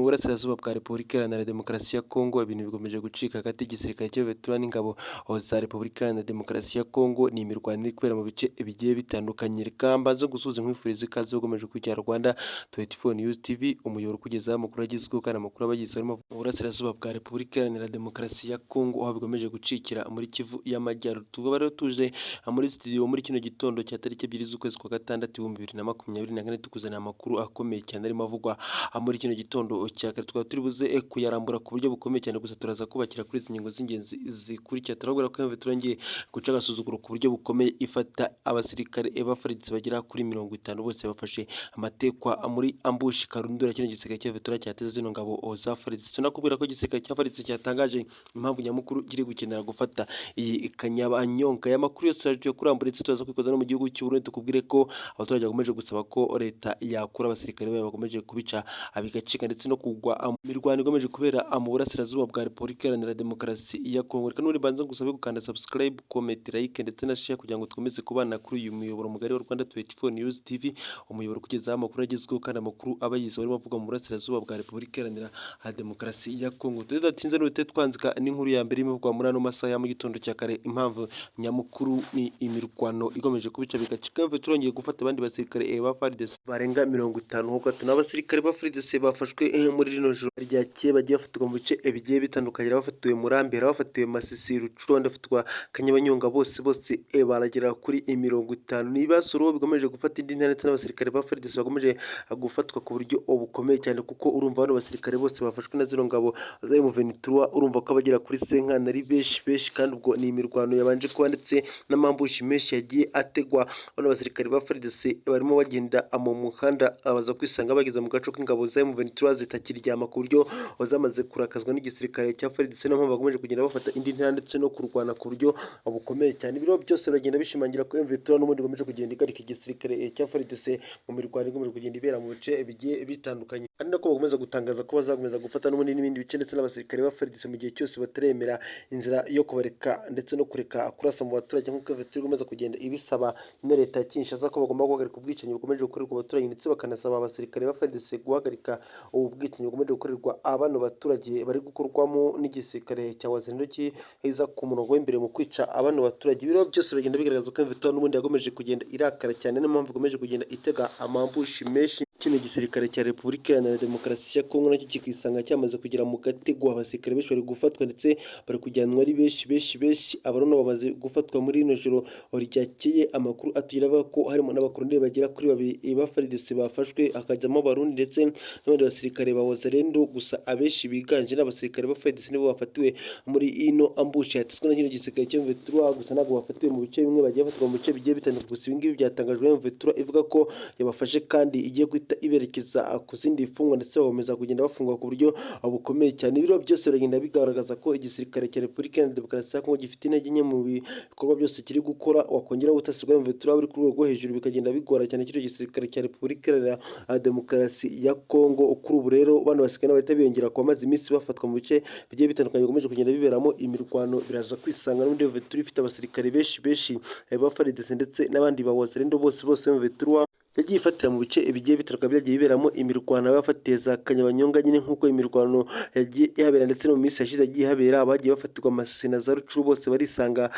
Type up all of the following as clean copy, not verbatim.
burasirazuba bwa Repubulika Iharanira Demokarasi ya Kongo ibintu bigomeje gucika hagati y'igisirikare cy'Abavetura n'ingabo za Repubulika Iharanira Demokarasi ya Kongo. Ni imirwano iri kubera mu bice bigiye bitandukanye. Reka mbanze gusuhuza nkwifuriza ikaze ukomeje gukurikira Rwanda 24 News TV, umuyoboro ukugezaho amakuru agezweho kandi amakuru aba yizewe mu burasirazuba bwa Repubulika Iharanira Demokarasi ya Kongo, aho bigomeje gucikira muri Kivu y'Amajyaruguru. Tukaba rero tuje muri studio muri kino gitondo cya tariki 2 z'ukwezi kwa gatandatu 2024 tukuzana amakuru akomeye cyane arimo avugwa muri kino gitondo cya kare. Tukaba turi buze kuyarambura ku buryo bukomeye cyane, gusa turaza kubakira kuri izi ngingo z'ingenzi zikurikira. Turabwira ko turongeye guca agasuzuguro ku buryo bukomeye, ifata abasirikare b'afaridisi bagera kuri 50 bose bafashe amatekwa muri ambushi Karundura. Kino gisirikare cy'Abavetura cyateze zino ngabo za faridisi. Tunakubwira ko igisirikare cya faridisi cyatangaje impamvu nyamukuru kiri gukenera gufata iyi Kanyabanyonga. Aya makuru yose yaje kurambura ndetse turaza kwikoza no mu gihugu cy'u Burundi. Tukubwire ko abaturage bakomeje gusaba ko leta yakura abasirikare babo bakomeje kubica abigacika ndetse no kugwa imirwano igomeje kubera mu burasirazuba bwa Repubulika Iharanira Demokarasi ya Kongo. Reka nuri banza gusabe gukanda subscribe, comment, like ndetse na share kugira ngo twemeze kubana kuri uyu muyoboro mugari wa Rwanda 24 News TV, umuyoboro kugezaho amakuru agezweho kandi amakuru aba yizewe arimo avuga mu burasirazuba bwa Repubulika Iharanira Demokarasi ya Kongo. Tudatinze n'ubute twanzika n'inkuru ya mbere imivugwa muri ano masaha ya mu gitondo cya kare. Impamvu nyamukuru ni imirwano igomeje kubica bigacika. Turongeye gufata abandi basirikare ba FARDC barenga 50 nk'uko n'abasirikare ba FARDC bafashwe muri rino joro ryakeye, bagiye bafatwa mu bice bigiye bitandukanye. Bafatiwe Murambi, bafatiwe Masisi, Rucuro, bafatwa Kanyabanyonga, bose baragera kuri 50. Nibasoro bigomeje gufata indi ntara ndetse n'abasirikare ba FARDC bagomeje gufatwa ku buryo bukomeye cyane, kuko urumva bano basirikare bose bafashwe na zino ngabo za M23. Urumva ko abagera kuri senkana ari benshi kandi ubwo ni imirwano yabanje kuba ndetse n'amambushi menshi yagiye ategwa. Bano basirikare ba FARDC barimo bagenda mu muhanda abaza kwisanga bageze mu gace k'ingabo za M23 zitakiryama, ku buryo bazamaze kurakazwa n'igisirikare cya FARDC. No mpamvu bakomeje kugenda bafata indi ntara ndetse no kurwana ku buryo bukomeye cyane. Ibiro byose biragenda bishimangira ko M23 n'ubundi igomeje kugenda igarika igisirikare cya FARDC mu mirwano igomeje kugenda ibera mu bice bigiye bitandukanye, kandi nako bakomeza gutangaza ko bazakomeza gufata n'ubundi n'ibindi bice ndetse n'abasirikare ba FARDC mu gihe cyose bataremera inzira yo kubareka ndetse no kureka kurasa mu baturage, nk'uko M23 ikomeza kugenda ibisaba ino leta ya Kinshasa ko bagomba guhagarika ubwicanyi bukomeje gukorerwa abaturage, ndetse bakanasaba abasirikare ba FARDC guhagarika ubu bwicanyi bukomeje gukorerwa abano baturage bari gukorwamo n'igisirikare cya Wazalendo kiza ku murongo w'imbere mu kwica abano baturage. Ibiro byose biragenda bigaragaza ko M23 n'ubundi yagomeje kugenda irakara cyane, niyo mpamvu ikomeje kugenda itega amambushi menshi. Kino gisirikare cya Repubulika Iharanira Demokarasi ya Kongo nacyo kikisanga cyamaze kugera mu gatego. Abasirikare benshi bari gufatwa ndetse bari kujyanwa ari benshi. Abarundi bamaze gufatwa muri ino joro ryakeye. Amakuru atugira avuga ko harimo n'abakoloneli bagera kuri 2 ba FARDC bafashwe, hakajyamo Abarundi ndetse n'abandi basirikare ba Wazalendo. Gusa abenshi biganje n'abasirikare ba FARDC nibo bafatiwe muri ino ambushi yatezwe na kino gisirikare cya M23. Gusa ntabwo bafatiwe mu bice bimwe, bagiye bafatwa mu bice bigiye bitandukanye. Gusa ibingibi byatangajwe na M23 ivuga ko yabafashe kandi igiye iberekeza ku zindi mfungwa, ndetse bakomeza kugenda bafungwa ku buryo bukomeye cyane. Ibiro byose biragenda bigaragaza ko igisirikare cya Repubulika Iharanira Demokarasi ya Kongo gifite intege nke mu bikorwa byose kiri gukora. Wakongera ubutasi bwa M23 buri ku rwego rwo hejuru, bikagenda bigora cyane kino gisirikare cya Repubulika Iharanira Demokarasi ya Kongo. Kuri ubu rero bano basirikare bahita biyongera ku bamaze iminsi bafatwa mu bice bigiye bitandukanye bigomeje kugenda biberamo imirwano. Biraza kwisanga n'ubundi M23 ifite abasirikare benshi ba FARDC ndetse n'abandi ba Wazalendo bose M23 yagiye ifatira mu bice bigiye bitandukanye byagiye biberamo imirwano. Abafatiye za Kanyabanyonga nyine nk'uko imirwano yagiye ihabera, ndetse no mu minsi yashize yagiye habera abagiye bafatirwa Masisi na za Rucuru, bose barisanga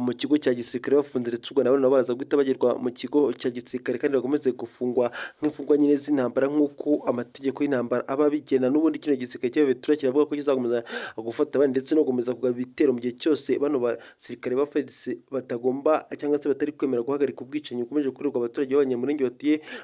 mu kigo cya gisirikare bafunze, ndetse ubwo nabo baraza guhita bagerwa mu kigo cya gisirikare kandi bakomeze gufungwa nk'imfungwa nyine z'intambara nk'uko amategeko y'intambara aba abigena. N'ubundi kino gisirikare cy'Abavetura kiravuga ko kizakomeza gufata abandi ndetse no gukomeza kugaba ibitero mu gihe cyose bano basirikare ba FARDC batagomba cyangwa se batari kwemera guhagarika ubwicanyi bukomeje gukorerwa abaturage b'abanyamulenge batuye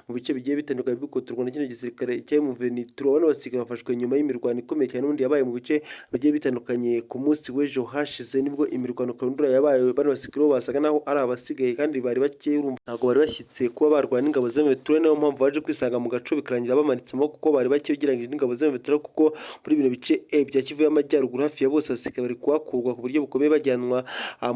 mu bice bigiye bitandukanye bikotorwa na kino gisirikare cya M23. Bano basigaye bafashwe nyuma y'imirwano ikomeye cyane n'ubundi yabaye mu bice bigiye bitandukanye. Ku munsi w'ejo hashize nibwo imirwano Karundura yabaye, bano basirikare basaga naho ari abasigaye kandi bari bake, urumva ntabwo bari bashyitse kuba barwana n'ingabo za M23. Niyo mpamvu baje kwisanga mu gaco bikarangira bamanitse amaboko kuko bari bake ugereranyije n'ingabo za M23, kuko muri bino bice bya Kivu y'Amajyaruguru hafi ya bose abasirikare bari kuhakurwa ku buryo bukomeye bajyanwa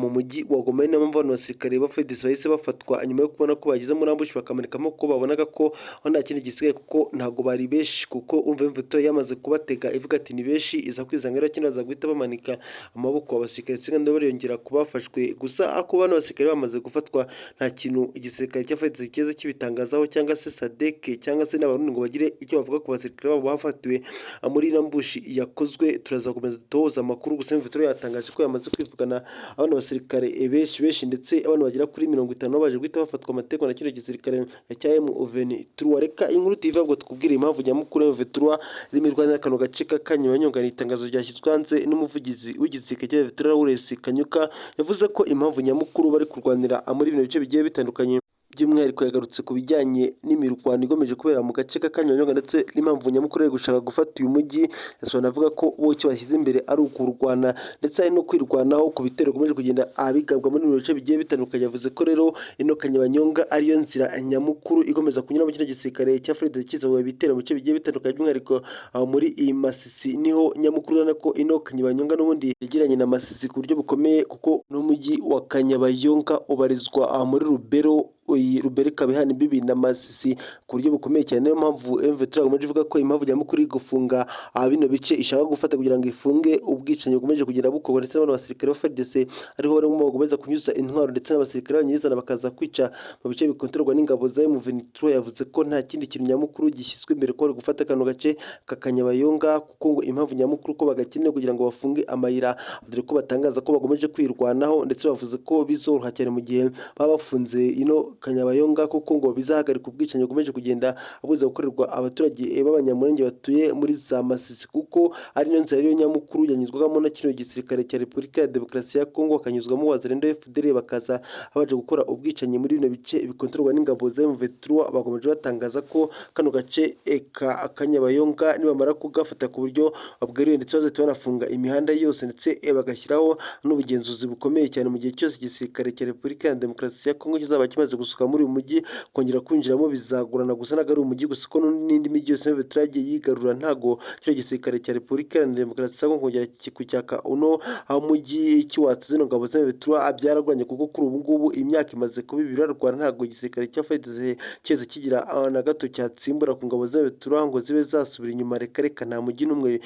mu mujyi wa Goma. Niyo mpamvu bano basirikare ba FARDC bahise bafatwa nyuma yo kubona ko bageze muri ambushi bakamanika amaboko ko babonaga ko aho nta kindi gisigaye kuko ntabwo bari benshi, kuko umva M23 yamaze kubatega ivuga ati ni benshi, iza kwizanga rero kino baza guhita bamanika amaboko. Abasirikare tsinda bariyongera kubafashwe, gusa ako bano basirikare bamaze gufatwa nta kintu igisirikare cya FARDC kiza kibitangazaho, cyangwa se SADC cyangwa se n'abarundi ngo bagire icyo bavuga ku basirikare babo bafatiwe muri ino mbushi yakozwe. Turaza gukomeza dutoza amakuru, gusa M23 yatangaje ko yamaze kwivugana abana basirikare benshi ndetse abantu bagera kuri 50 baje guhita bafatwa amateko na kino gisirikare cya M23. Reka inkuru TV ngo tukubwire impamvu nyamukuru M23 irimo irwanira kano gace ka Kanyabanyonga. Ni itangazo ryashyizwe hanze n'umuvugizi w'igisirikare cya M23 Lawrence Kanyuka, yavuze ko impamvu nyamukuru bari kurwanira muri bino bice bigiye bitandukanye, by'umwihariko yagarutse ku bijyanye n'imirwano igomeje kubera mu gace ka Kanyabanyonga ndetse n'impamvu nyamukuru yo gushaka gufata uyu mujyi. Yasobanura avuga ko bo icyo bashyize imbere ari ukurwana ndetse ari no kwirwanaho ku bitero bikomeje kugenda abigabwa muri bino bice bigiye bitandukanye. Yavuze ko rero ino Kanyabanyonga ariyo nzira nyamukuru igomeza kunyura mu kino gisirikare cya FARDC kizavuye ibitero mu bice bigiye bitandukanye, by'umwihariko muri iyi Masisi niho nyamukuru, urabona ko ino Kanyabanyonga n'ubundi yegeranye na Masisi ku buryo bukomeye, kuko n'umujyi wa Kanyabanyonga ubarizwa muri Rubero. Rubere kabihana imbibi na Masisi ku buryo bukomeye cyane. Niyo mpamvu M23 igomeje ivuga ko impamvu nyamukuru iri gufunga bino bice ishaka gufata kugira ngo ifunge ubwicanyi bukomeje kugenda bukorwa, ndetse n'abantu basirikare ba FARDC ariho barimo bakomeza kunyuza intwaro ndetse n'abasirikare banyizana bakaza kwica mu bice bikontorwa n'ingabo za M23. Yavuze ko nta kindi kintu nyamukuru gishyizwe imbere ko bari gufata kano gace ka Kanyabanyonga, kuko ngo impamvu nyamukuru ko bagakeneye kugira ngo bafunge amayira, dore ko batangaza ko bagomeje kwirwanaho, ndetse bavuze ko bizoroha cyane mu gihe baba bafunze ino Kanyabanyonga, kuko ngo bizahagarika ubwicanyi bukomeje kugenda abuza gukorerwa abaturage b'abanyamurenge batuye muri za Masisi, kuko ari no nzira rero nyamukuru yanyuzwagamo na kino gisirikare cya Repubulika ya Demokarasi ya Kongo, akanyuzwamo Wazalendo FDL bakaza baje gukora ubwicanyi muri bino bice bikontorwa n'ingabo za M23. Bakomeje batangaza ko kano gace ka Kanyabanyonga nibamara kugafata ku buryo babwiriwe, ndetse bazahita banafunga imihanda yose, ndetse bagashyiraho n'ubugenzuzi bukomeye cyane mu gihe cyose igisirikare cya Repubulika ya Demokarasi ya Kongo kizaba kimaze gusuka muri uyu mujyi. Kongera kwinjiramo bizagorana, gusa ntabwo ari umujyi gusa, ko n'indi mijyi yose M23 yagiye yigarura ntago cyo gisirikare cya Repubulika ya Demokarasi ya Kongo kongera kucyaka uno mujyi kiwatse zino ngabo za M23 byaragwanye, kuko kuri ubu ngubu imyaka imaze kuba ibiri barwana, ntago igisirikare cya FARDC cyeze kigira na gato cyatsimbura ku ngabo za M23 ngo zibe zasubira inyuma. Reka nta mujyi n'umwe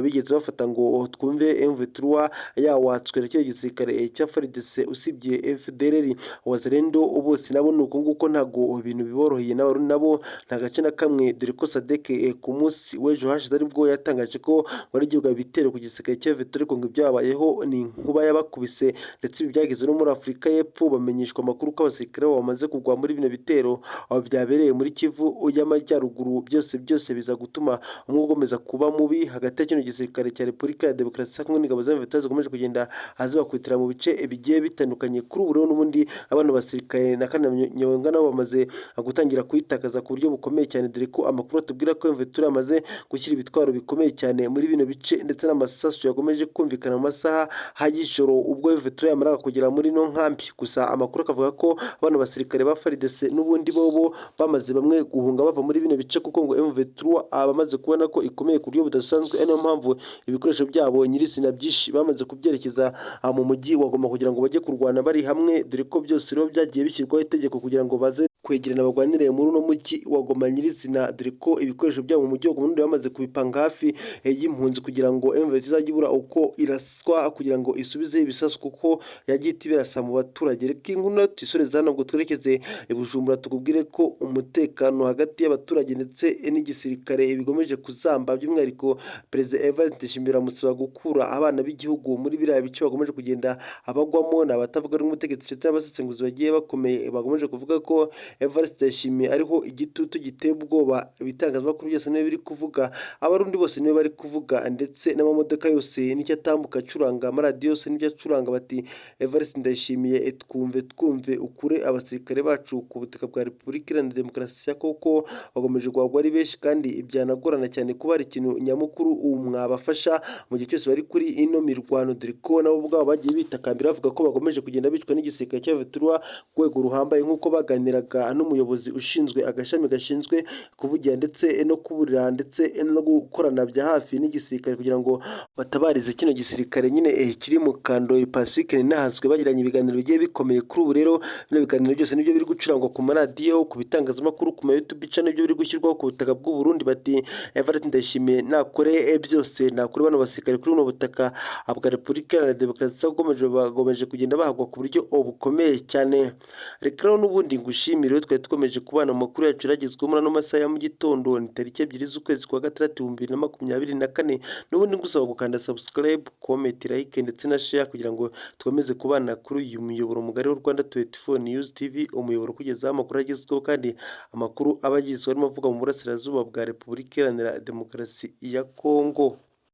bigeze bafata ngo twumve M23 yawatswe na cyo gisirikare cya FARDC, usibye FDLR. Wazalendo bose nabo nuko nguko ntago ibintu biboroheye, n'abarundi nabo nta gace na kamwe, dore ko SADC ku munsi w'ejo hashize aribwo yatangaje ko wari igihugu bitero ku gisirikare cya M23, ngo byabayeho ni inkuba yabakubise, ndetse ibi byageze no muri Afurika y'Epfo. Bamenyeshwa amakuru ko abasirikare bamaze kugwa muri bino bitero byabereye muri Kivu y'Amajyaruguru. Byose biza gutuma umwe ugomeza kuba mubi hagati ya kino gisirikare cya Repubulika ya Demokarasi ya Kongo n'ingabo za M23 zikomeje kugenda zibakwitira mu bice bigiye bitandukanye. Kuri ubu rero n'ubundi abana basirikare na Kanyabanyonga nabo bamaze gutangira kuyitakaza ku buryo bukomeye cyane, dore ko amakuru atubwira ko M23 yamaze gushyira ibitwaro bikomeye cyane muri bino bice, ndetse n'amasasu yakomeje kumvikana mu masaha y'ijoro ubwo M23 yamaraga kugera muri no nkambi. Gusa amakuru akavuga ko abana basirikare ba FARDC n'ubundi bobo bamaze bamwe guhunga bava muri bino bice, kuko ngo M23 abamaze kubona ko ikomeye ku buryo budasanzwe. Niyo mpamvu ibikoresho byabo nyirizina byinshi bamaze kubyerekeza mu mujyi wa Goma kugira ngo bajye kurwana bari hamwe, dore ko byose rero byagiye bishyirwaho itegeko kugira ngo baze kwegerana bagwanire muri uno mujyi wa Goma nyirizina, dore ko ibikoresho byabo mu mujyi wa Goma bamaze kubipanga hafi y'impunzi kugira ngo M23 izajye ibura uko iraswa kugira ngo isubize ibisasu, kuko yagiye ibirasa mu baturage. Reka inkuru tuyisoreze hano ngo twerekeze i Bujumbura, tukubwire ko umutekano hagati y'abaturage ndetse n'igisirikare bigomeje kuzamba, by'umwihariko Perezida Evariste Ndayishimiye amusaba gukura abana b'igihugu muri biriya bice bagomeje kugenda abagwamo. Ni abatavuga n'umutegetsi ndetse n'abasesenguzi bagiye bakomeye bagomeje kuvuga ko Evariste Ndayishimiye ariho igitutu giteye ubwoba. Ibitangazamakuru byose niwe biri kuvuga, abarundi bose niwe bari kuvuga, ndetse n'amamodoka yose nicyo atambuka acuranga, amaradiyo yose nibyo acuranga, bati Evariste Ndayishimiye twumve ukure abasirikare bacu ku butaka bwa Repubulika Iharanira Demokarasi ya Kongo. Bagomeje guhagwa ari benshi kandi byanagorana cyane kuba hari ikintu nyamukuru mwabafasha mu gihe cyose bari kuri ino mirwano, dore ko nabo ubwabo bagiye bitakambira bavuga ko bagomeje kugenda bicwa n'igisirikare cya M23 ku rwego ruhambaye, nk'uko baganiraga gukorana n'umuyobozi ushinzwe agashami gashinzwe kuvugira ndetse no kuburira ndetse no gukorana bya hafi n'igisirikare kugira ngo batabarize kino gisirikare nyine kiri mu Kandoyi Pacifique ninahazwe bagiranye ibiganiro bigiye bikomeye kuri ubu rero bino biganiro byose nibyo biri gucurangwa ku maradiyo ku bitangazamakuru ku ma YouTube channel nibyo biri gushyirwaho ku butaka bw'u Burundi bati Evariste Ndayishimiye nakore byose nakore bano basirikare kuri buno butaka bwa Repubulika Iharanira Demokarasi bagomeje kugenda bahagwa ku buryo bukomeye cyane. Reka rero n'ubundi ngushimire twari dukomeje kubana mu makuru yacu yaragezweho muri ano masaha ya mu gitondo ni tariki 2 z'ukwezi kwa gatandatu 2024 n'ubundi ngusaba gukanda subscribe comment like ndetse na share kugira ngo twemeze kubana kuri uyu muyoboro mugari w'u Rwanda 24 News TV umuyoboro kugezaho amakuru agezweho kandi amakuru aba agizwe arimo avuga mu burasirazuba bwa Repubulika Iharanira Demokarasi ya Kongo.